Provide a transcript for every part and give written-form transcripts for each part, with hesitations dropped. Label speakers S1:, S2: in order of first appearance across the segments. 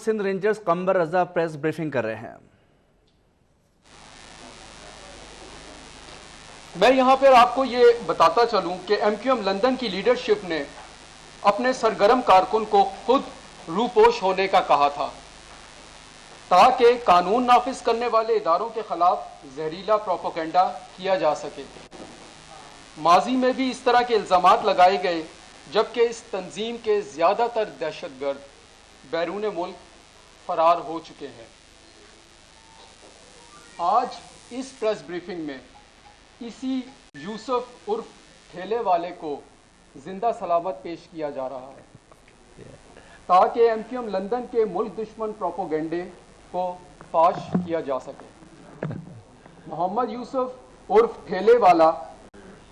S1: Sindh rangers Qambar رضا press briefing کر رہے ہیں۔
S2: میں یہاں پر آپ کو یہ بتاتا چلوں کہ ایم کیو ایم لندن کی لیڈرشپ نے اپنے سرگرم کارکن کو خود روپوش ہونے کا کہا تھا تاکہ قانون نافذ کرنے والے اداروں کے خلاف زہریلا پروپیگنڈا کیا جا سکے۔ ماضی میں بھی اس طرح کے الزامات لگائے گئے جبکہ اس تنظیم کے زیادہ تر دہشت گرد بیرون ملک فرار ہو چکے ہیں۔ آج اس پریس بریفنگ میں اسی یوسف عرف ٹھیلے والے کو زندہ سلامت پیش کیا جا رہا ہے تاکہ ایم کیو ایم لندن کے ملک دشمن پروپیگنڈے کو فاش کیا جا سکے۔ محمد یوسف عرف ٹھیلے والا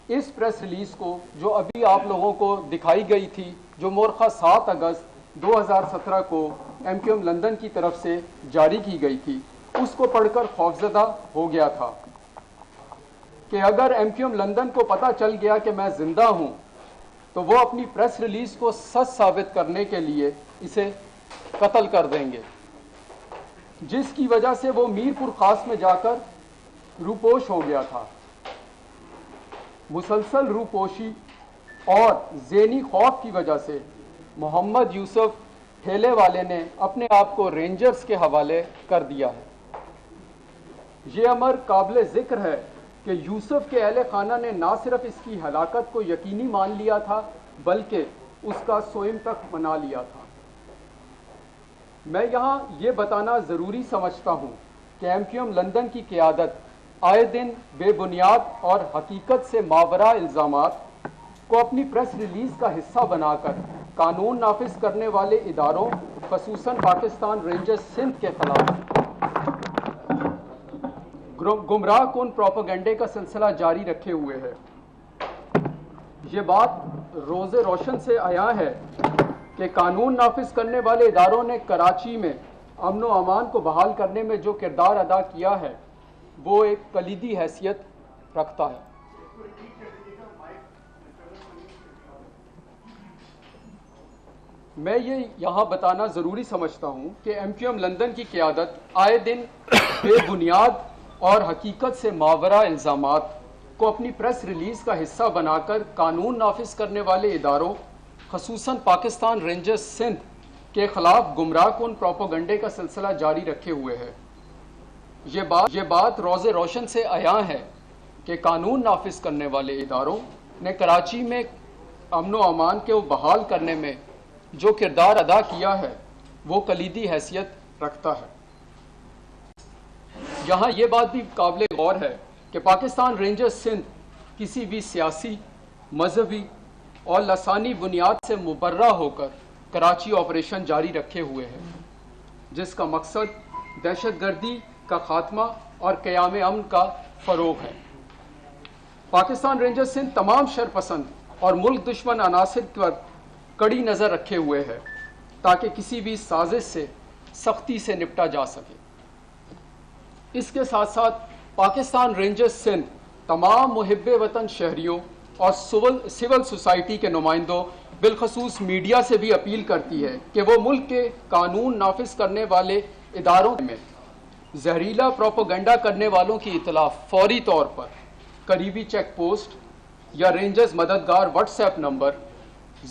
S2: اس پریس ریلیز کو جو ابھی آپ لوگوں کو دکھائی گئی تھی، جو مورخہ 7 اگست 2017 کو ایم کیو ایم لندن کی طرف سے جاری کی گئی تھی، اس کو پڑھ کر خوفزدہ ہو گیا تھا کہ اگر ایم کیو ایم لندن کو پتہ چل گیا کہ میں زندہ ہوں تو وہ اپنی پریس ریلیز کو سچ ثابت کرنے کے لیے اسے قتل کر دیں گے، جس کی وجہ سے وہ میر پور خاص میں جا کر روپوش ہو گیا تھا۔ مسلسل روپوشی اور ذہنی خوف کی وجہ سے محمد یوسف ٹھیلے والے نے اپنے آپ کو رینجرز کے حوالے کر دیا ہے۔ یہ امر قابل ذکر ہے کہ یوسف کے اہل خانہ نے نہ صرف اس کی ہلاکت کو یقینی مان لیا تھا بلکہ اس کا سوئم تک منا لیا تھا۔ میں یہاں یہ بتانا ضروری سمجھتا ہوں کہ ایم کیو ایم لندن کی قیادت آئے دن بے بنیاد اور حقیقت سے ماورا الزامات کو اپنی پریس ریلیز کا حصہ بنا کر قانون نافذ کرنے والے اداروں خصوصاً پاکستان رینجرز سندھ کے خلاف گمراہ کن پروپیگنڈے کا سلسلہ جاری رکھے ہوئے ہے۔ یہ بات روز روشن سے عیاں ہے کہ قانون نافذ کرنے والے اداروں نے کراچی میں امن و امان کو بحال کرنے میں جو کردار ادا کیا ہے وہ ایک کلیدی حیثیت رکھتا ہے۔ میں یہ یہاں بتانا ضروری سمجھتا ہوں کہ ایم کیو ایم لندن کی قیادت آئے دن بے بنیاد اور حقیقت سے ماورا الزامات کو اپنی پریس ریلیز کا حصہ بنا کر قانون نافذ کرنے والے اداروں خصوصاً پاکستان رینجرز سندھ کے خلاف گمراہ کن پروپیگنڈے کا سلسلہ جاری رکھے ہوئے ہے۔ یہ بات روز روشن سے عیاں ہے کہ قانون نافذ کرنے والے اداروں نے کراچی میں امن و امان کو بحال کرنے میں جو کردار ادا کیا ہے وہ کلیدی حیثیت رکھتا ہے۔ یہاں یہ بات بھی قابل غور ہے کہ پاکستان رینجرز سندھ کسی بھی سیاسی، مذہبی اور لسانی بنیاد سے مبرہ ہو کر کراچی آپریشن جاری رکھے ہوئے ہے، جس کا مقصد دہشت گردی کا خاتمہ اور قیام امن کا فروغ ہے۔ پاکستان رینجرز سندھ تمام شرپسند اور ملک دشمن عناصر پر کڑی نظر رکھے ہوئے ہے تاکہ کسی بھی سازش سے سختی سے نپٹا جا سکے۔ اس کے ساتھ ساتھ پاکستان رینجرز سندھ تمام محب وطن شہریوں اور سول سوسائٹی کے نمائندوں بالخصوص میڈیا سے بھی اپیل کرتی ہے کہ وہ ملک کے قانون نافذ کرنے والے اداروں میں زہریلا پروپیگنڈا کرنے والوں کی اطلاع فوری طور پر قریبی چیک پوسٹ یا رینجرز مددگار واٹس ایپ نمبر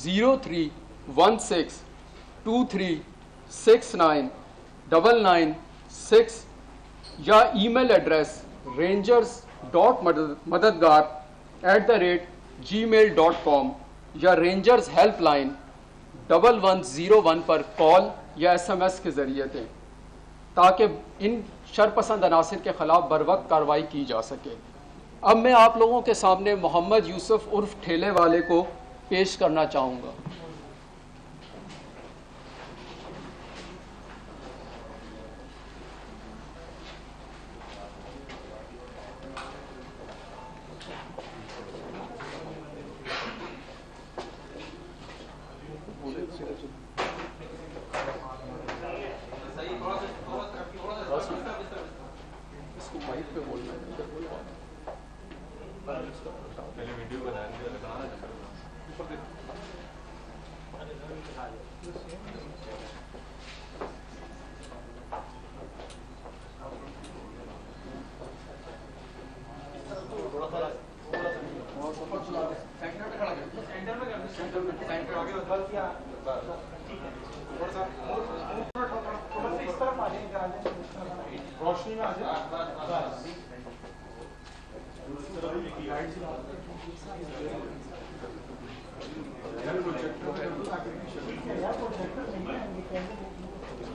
S2: 031623699996 یا ای میل ایڈریس rangers.madadgar@gmail.com یا رینجرز ہیلپ لائن 1101 پر کال یا SMS کے ذریعے دیں تاکہ ان شرپسند عناصر کے خلاف بروقت کارروائی کی جا سکے۔ اب میں آپ لوگوں کے سامنے محمد یوسف عرف ٹھیلے والے کو پیش کرنا چاہوں گا۔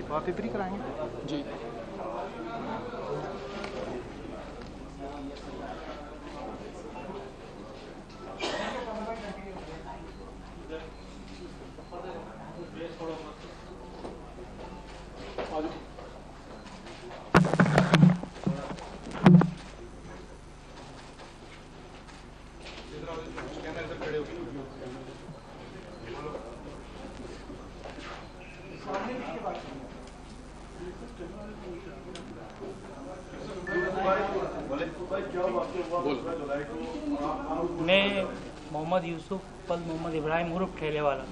S3: بات اتنی کرائیں گے
S2: جی
S4: میں محمد یوسف پل محمد ابراہیم عرف ٹھیلے والا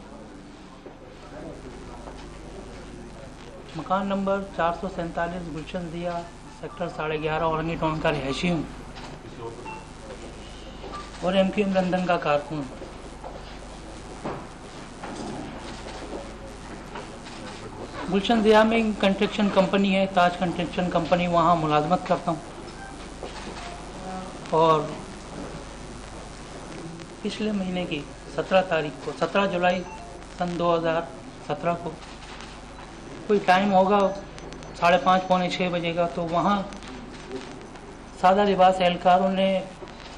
S4: مکان نمبر 447 گلشن ضیا سیکٹر 11.5 اورنگی ٹاؤن کا رہائشی ہوں اور MQM لندن کا کارکن ہوں۔ گلشن ضیا میں کنسٹرکشن کمپنی ہے تاج کنسٹرکشن کمپنی، وہاں ملازمت کرتا ہوں اور پچھلے مہینے کی 17 جولائی سن 2017 کو کوئی ٹائم ہوگا 5:30 پونے 6 بجے کا، تو وہاں سادہ لباس اہلکاروں نے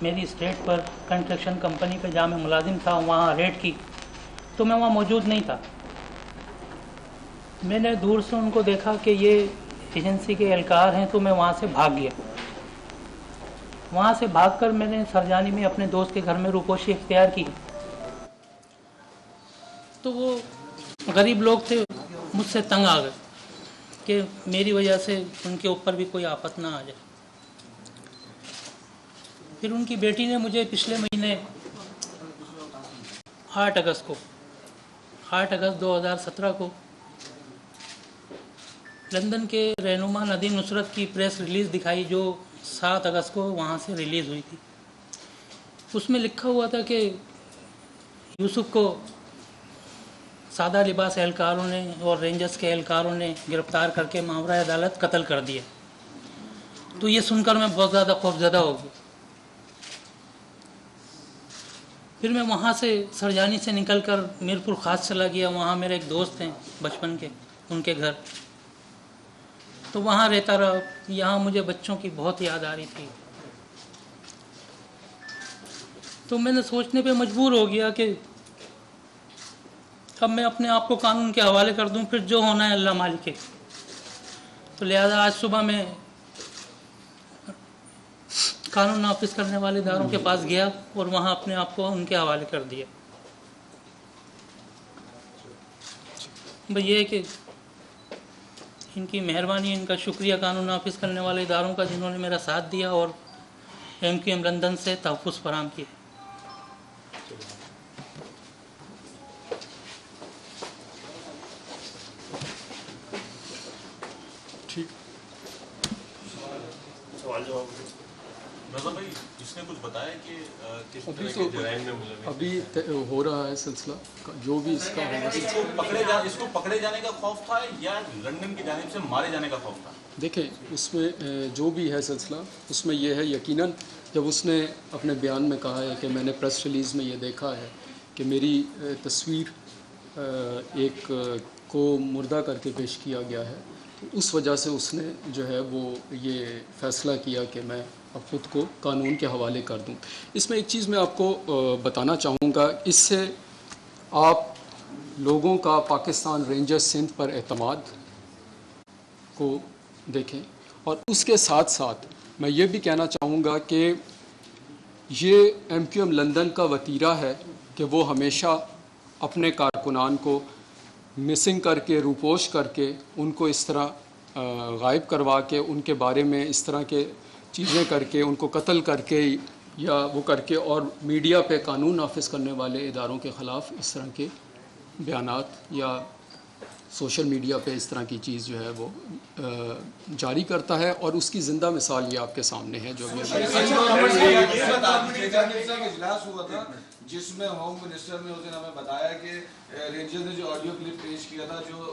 S4: میری اسٹریٹ پر کنسٹرکشن کمپنی پہ جہاں میں ملازم تھا وہاں ریڈ کی، تو میں وہاں موجود نہیں تھا۔ میں نے دور سے ان کو دیکھا کہ یہ ایجنسی کے اہلکار ہیں، تو میں وہاں سے بھاگ گیا۔ وہاں سے بھاگ کر میں نے سرجانی میں اپنے دوست کے گھر میں روپوشی اختیار کی، تو وہ غریب لوگ تھے، مجھ سے تنگ آ گئے کہ میری وجہ سے ان کے اوپر بھی کوئی آفت نہ آ جائے۔ پھر ان کی بیٹی نے مجھے پچھلے مہینے 8 اگست 2017 کو لندن کے رہنما ندیم نصرت کی پریس ریلیز دکھائی، جو 7 اگست کو وہاں سے ریلیز ہوئی تھی۔ اس میں لکھا ہوا تھا کہ یوسف کو سادہ لباس اہلکاروں نے اور رینجرز کے اہلکاروں نے گرفتار کر کے ماورائے عدالت قتل کر دیا۔ تو یہ سن کر میں بہت زیادہ خوفزدہ ہو گیا۔ پھر میں وہاں سے سرجانی سے نکل کر میرپور خاص چلا گیا، وہاں میرے ایک دوست ہیں بچپن کے، ان کے گھر، تو وہاں رہتا رہا۔ یہاں مجھے بچوں کی بہت یاد آ رہی تھی، تو میں نے سوچنے پہ مجبور ہو گیا کہ اب میں اپنے آپ کو قانون کے حوالے کر دوں، پھر جو ہونا ہے اللہ مالک ہے۔ تو لہذا آج صبح میں قانون نافذ کرنے والے اداروں کے پاس گیا اور وہاں اپنے آپ کو ان کے حوالے کر دیا۔ بس یہ ہے کہ ان کی مہربانی، ان کا شکریہ قانون نافذ کرنے والے اداروں کا، جنہوں نے میرا ساتھ دیا اور MQM لندن سے تحفظ فراہم کیا۔
S5: رضا بھائی، اس نے کچھ بتایا کہ کس طرح کے جرائم میں ملوث ہے؟
S2: ابھی ہو رہا ہے سلسلہ، جو بھی اس کا ہوگا۔
S5: اس کو پکڑے جانے کا خوف تھا یا لندن کی جانب سے مارے جانے کا خوف تھا؟
S2: دیکھیں، اس میں جو بھی ہے سلسلہ، اس میں یہ ہے یقیناً جب اس نے اپنے بیان میں کہا ہے کہ میں نے پریس ریلیز میں یہ دیکھا ہے کہ میری تصویر ایک کو مردہ کر کے پیش کیا گیا ہے، تو اس وجہ سے اس نے جو ہے وہ یہ فیصلہ کیا کہ میں اب خود کو قانون کے حوالے کر دوں۔ اس میں ایک چیز میں آپ کو بتانا چاہوں گا، اس سے آپ لوگوں کا پاکستان رینجرز سندھ پر اعتماد کو دیکھیں، اور اس کے ساتھ ساتھ میں یہ بھی کہنا چاہوں گا کہ یہ MQM لندن کا وتیرہ ہے کہ وہ ہمیشہ اپنے کارکنان کو مسنگ کر کے، روپوش کر کے، ان کو اس طرح غائب کروا کے، ان کے بارے میں اس طرح کے چیزیں کر کے، ان کو قتل کر کے یا وہ کر کے، اور میڈیا پہ قانون نافذ کرنے والے اداروں کے خلاف اس طرح کے بیانات یا سوشل میڈیا پہ اس طرح کی چیز جو ہے وہ جاری کرتا ہے، اور اس کی زندہ مثال یہ آپ کے سامنے ہے جو
S6: اجلاس ہوا تھا جس میں ہوم منسٹر نے اس دن ہمیں بتایا کہ رینجر نے جو آڈیو کلپ پیش کیا تھا، جو